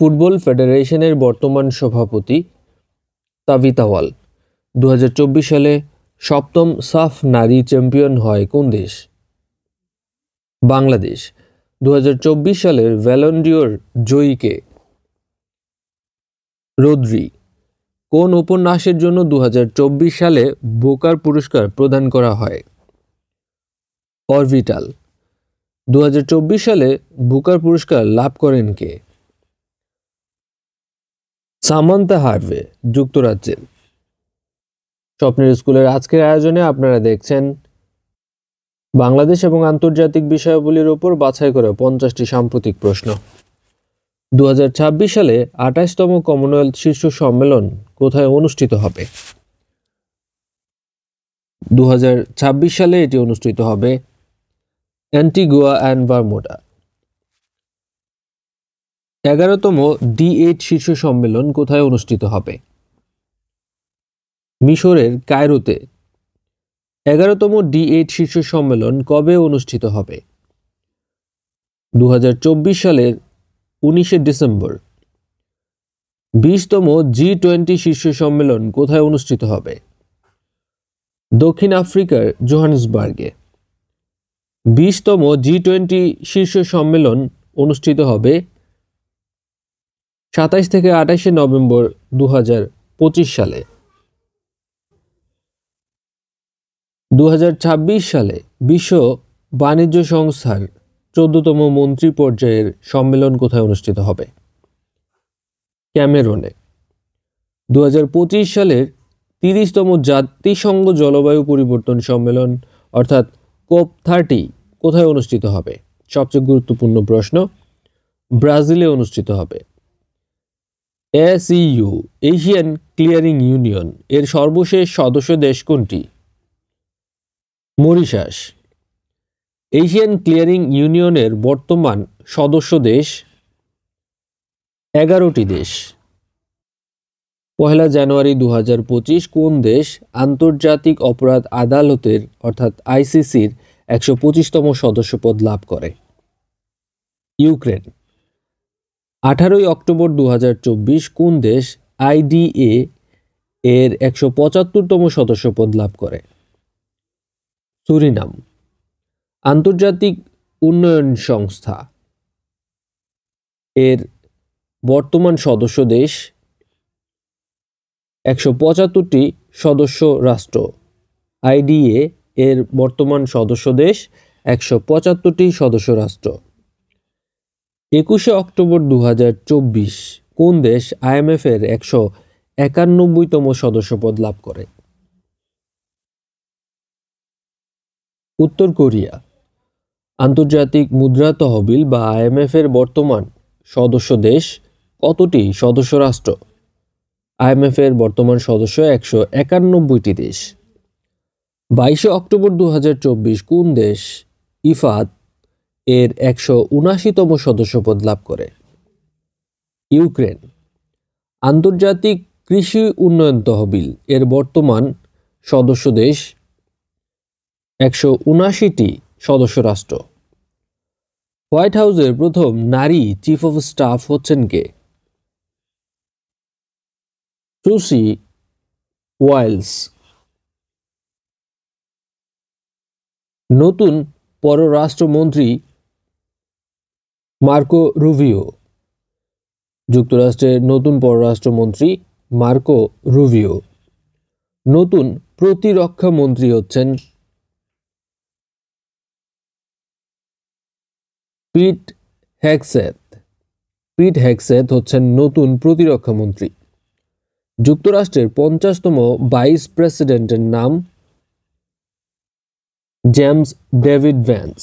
Football ফেডারেশনের বর্তমান সভাপতি তাবিতাওয়াল। 2024 সালে সপ্তম সাফ নারী চ্যাম্পিয়ন হয় কোন দেশ? বাংলাদেশ। 2024 সালের ব্যালন ডিওর জয়ী কে? রদ্রি। কোন উপন্যাসের জন্য 2024 সালে বুকার পুরস্কার প্রদান করা হয়? অরবিটাল। 2024 সালে বুকার পুরস্কার লাভ করেন কে? সামান্থা হার্ভে, যুক্তরাজ্যের। স্বপ্নের স্কুলের আজকের আয়োজনে আপনারা দেখছেন বাংলাদেশ এবং আন্তর্জাতিক বিষয়াবলীর উপর বাছাই করা 50টি সাম্প্রতিক প্রশ্ন। 2026 সালে 28তম কমনওয়েলথ শীর্ষ সম্মেলন কোথায় অনুষ্ঠিত হবে? 2026 সালে এটি অনুষ্ঠিত হবে অ্যান্টিগুয়া অ্যান্ড বারমুডা। 11তম D8 শীর্ষ সম্মেলন কোথায় অনুষ্ঠিত হবে? মিশরের কায়রোতে। 11তম D8 শীর্ষ সম্মেলন কবে অনুষ্ঠিত হবে? 2024 সালের 19শে ডিসেম্বর। 20তম G20 শীর্ষ সম্মেলন কোথায় অনুষ্ঠিত হবে? দক্ষিণ আফ্রিকার জোহানেসবার্গে। 20তম G20 শীর্ষ সম্মেলন অনুষ্ঠিত হবে 27 থেকে 28শে নভেম্বর 2025 সালে। 2026 সালে বিশ্ব বাণিজ্য সংস্থার 14তম মন্ত্রী পর্যায়ের সম্মেলন কোথায় অনুষ্ঠিত হবে? ক্যামেরুনে। 2025 সালের 30তম জাতিসংঘ জলবায়ু পরিবর্তন সম্মেলন অর্থাৎ COP30 কোথায় অনুষ্ঠিত হবে? সবচেয়ে গুরুত্বপূর্ণ প্রশ্ন, ব্রাজিলে অনুষ্ঠিত হবে। ACU, এশিয়ান ক্লিয়ারিং ইউনিয়ন এর সর্বশেষ সদস্য দেশ কোনটি? মরিশাস। এশিয়ান ক্লিয়ারিং ইউনিয়নের বর্তমান সদস্য দেশ 11টি দেশ। 1 জানুয়ারি 2025 কোন দেশ আন্তর্জাতিক অপরাধ আদালতের অর্থাৎ ICCর 125তম সদস্যপদ লাভ করে? ইউক্রেন। 18 অক্টোবর 2024 কোন দেশ IDA এর 175তম সদস্যপদ লাভ করে? সুরিনাম। আন্তর্জাতিক উন্নয়ন সংস্থা এর বর্তমান সদস্য দেশ 175টি সদস্য রাষ্ট্র। IDA এর বর্তমান সদস্য দেশ 175টি সদস্য রাষ্ট্র। 21 অক্টোবর 2024 কোন দেশ IMF এর 191তম সদস্যপদ লাভ করে? উত্তর কোরিয়া। আন্তর্জাতিক মুদ্রা তহবিল বা IMF এর বর্তমান সদস্য দেশ কতটি সদস্য রাষ্ট্র? IMF এর বর্তমান সদস্য 191টি দেশ। 22 অক্টোবর 2024 কোন দেশ ইফাদ এর 179তম সদস্যপদ লাভ করে? ইউক্রেন। আন্তর্জাতিক কৃষি উন্নয়ন তহবিল এর বর্তমান সদস্য দেশ 179টি সদস্য রাষ্ট্র। হোয়াইট হাউসের প্রথম নারী চিফ অফ স্টাফ হচ্ছেন কে? সুসি ওয়াইলস। নতুন পররাষ্ট্রমন্ত্রী মার্কো রুবিও। যুক্তরাষ্ট্রের নতুন পররাষ্ট্রমন্ত্রী মার্কো রুবিও। নতুন প্রতিরক্ষা মন্ত্রী হচ্ছেন পিট হেগসেথ। পিট হেগসেথ হচ্ছেন নতুন প্রতিরক্ষা মন্ত্রী। যুক্তরাষ্ট্রের 50তম ভাইস প্রেসিডেন্টের নাম জেমস ডেভিড ভ্যান্স।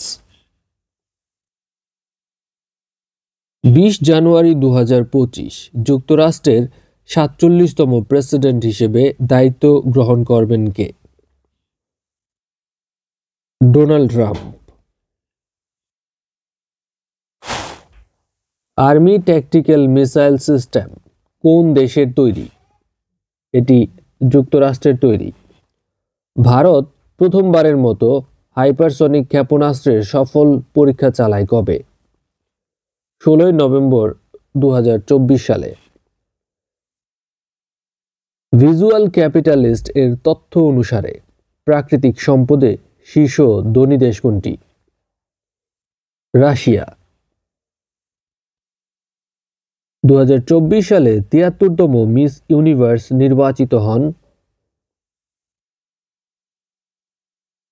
20 জানুয়ারি 2025 যুক্তরাষ্ট্রের 47তম প্রেসিডেন্ট হিসেবে দায়িত্ব গ্রহণ করবেন কে? Donald Trump. Army tactical missile system কোন দেশের তৈরি? এটি যুক্তরাষ্ট্রের তৈরি। ভারত প্রথমবারের মতো হাইপারসনিক ক্ষেপণাস্ত্রের সফল পরীক্ষা চালায় কবে? 16 নভেম্বর 2024 সালে। ভিজুয়াল ক্যাপিটালিস্ট এর তথ্য অনুসারে প্রাকৃতিক সম্পদে শীর্ষ ধনী দেশ কোনটি? রাশিয়া। 2024 সালে 73তম মিস ইউনিভার্স নির্বাচিত হন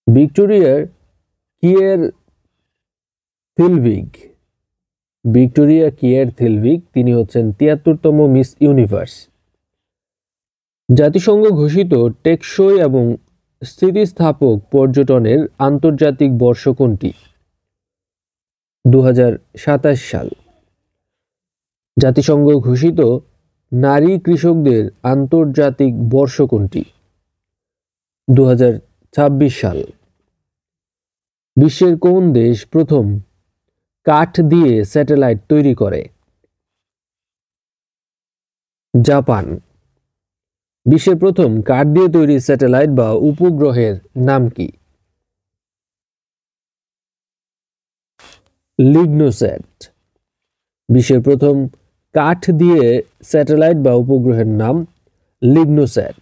ভিক্টোরিয়া কিয়ের-থিলভিগ। তিনি হচ্ছেন 73তম মিস ইউনিভার্স। জাতিসংঘ ঘোষিত টেকসই এবং স্থিতিস্থাপক পর্যটনের আন্তর্জাতিক বর্ষ কোনটি? 2027 সাল। জাতিসংঘ ঘোষিত নারী কৃষকদের আন্তর্জাতিক বর্ষ কোনটি? 2026 সাল। বিশ্বের কোন দেশ প্রথম কাঠ দিয়ে স্যাটেলাইট তৈরি করে? জাপান। বিশ্বের প্রথম কাঠ দিয়ে তৈরি স্যাটেলাইট বা উপগ্রহের নাম কি? লিগনোস্যাট। বিশ্বের প্রথম কাঠ দিয়ে স্যাটেলাইট বা উপগ্রহের নাম লিগনোস্যাট।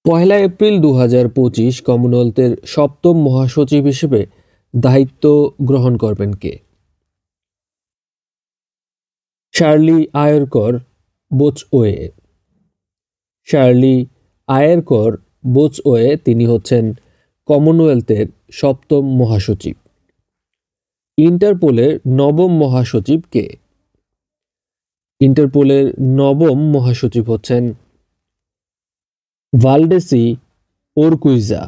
1 এপ্রিল 2025 কমনওয়েলথের 7ম মহাসচিব হিসেবে দায়িত্ব গ্রহণ করবেন কে? শার্লি আয়রকর বোচওয়ে। তিনি হচ্ছেন কমনওয়েলথের 7ম মহাসচিব। ইন্টারপোলের 9ম মহাসচিব কে? ইন্টারপোলের 9ম মহাসচিব হচ্ছেন ভালডেসি ওরকুইজা,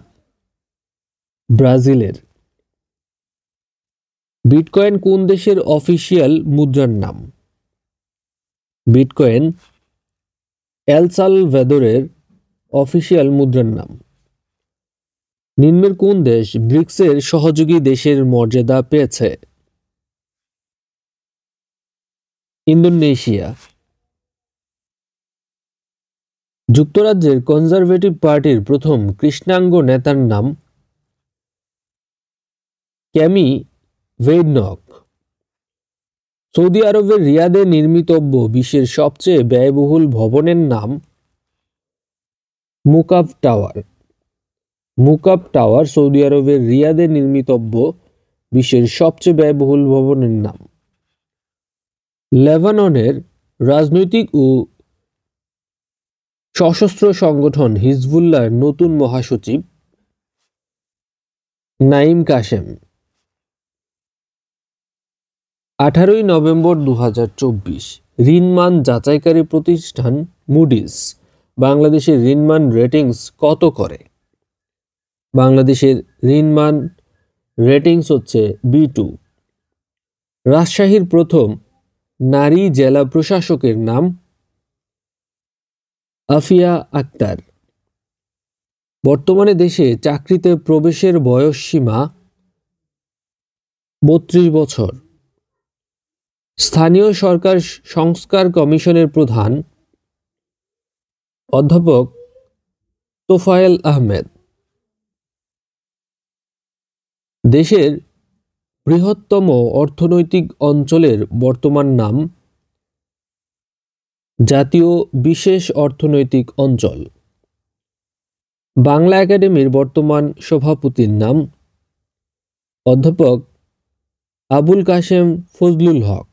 ব্রাজিলের। বিটকয়েন কোন দেশের অফিসিয়াল মুদ্রার নাম? বিটকয়েন এল সালভাদোরের অফিসিয়াল মুদ্রার নাম। নিম্নের কোন দেশ ব্রিক্সের সহযোগী দেশের মর্যাদা পেয়েছে? ইন্দোনেশিয়া। যুক্তরাজ্যের কনজারভেটিভ পার্টির প্রথম কৃষ্ণাঙ্গ নেতার নাম ক্যামি ভেইডনক। সৌদি আরবের রিয়াদে নির্মিতব্য বিশ্বের সবচেয়ে ব্যয়বহুল ভবনের নাম মুকাব টাওয়ার সৌদি আরবের রিয়াদে নির্মিতব্য বিশ্বের সবচেয়ে ব্যয়বহুল ভবনের নাম। লেবাননের রাজনৈতিক ও সশস্ত্র সংগঠন হিজবুল্লাহর নতুন মহাসচিব নাঈম কাশেম। 18 নভেম্বর 2024 ঋণমান যাচাইকারী প্রতিষ্ঠান মুডিস বাংলাদেশের ঋণমান রেটিংস কত করে? বাংলাদেশের ঋণমান রেটিংস হচ্ছে B2। রাজশাহীর প্রথম নারী জেলা প্রশাসকের নাম আফিয়া আক্তার। বর্তমানে দেশে চাকরিতে প্রবেশের বয়স সীমা 32 বছর। স্থানীয় সরকার সংস্কার কমিশনের প্রধান অধ্যাপক তোফায়েল আহমেদ। দেশের বৃহত্তম অর্থনৈতিক অঞ্চলের বর্তমান নাম জাতীয় বিশেষ অর্থনৈতিক অঞ্চল। বাংলা একাডেমির বর্তমান সভাপতির নাম অধ্যাপক আবুল কাশেম ফজলুল হক।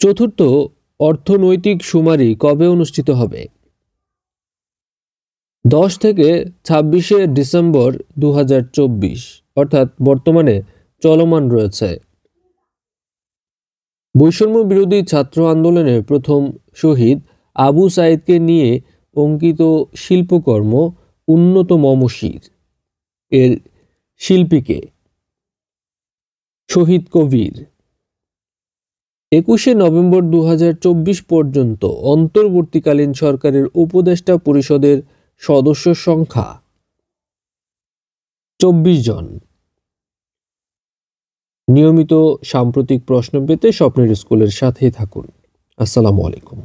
চতুর্থ অর্থনৈতিক শুমারি কবে অনুষ্ঠিত হবে? 10 থেকে 26 ডিসেম্বর 2024, অর্থাৎ বর্তমানে চলমান রয়েছে। বৈষম্য বিরোধী ছাত্র আন্দোলনের প্রথম শহীদ আবু সাইদকে নিয়ে অঙ্কিত শিল্পকর্ম উন্নত মমশির এর শিল্পীকে? শহীদ কবির। 21 নভেম্বর 2024 পর্যন্ত অন্তর্বর্তীকালীন সরকারের উপদেষ্টা পরিষদের সদস্য সংখ্যা 24 জন। নিয়মিত সাম্প্রতিক প্রশ্ন পেতে স্বপ্নের স্কুলের সাথেই থাকুন। আসসালামু আলাইকুম।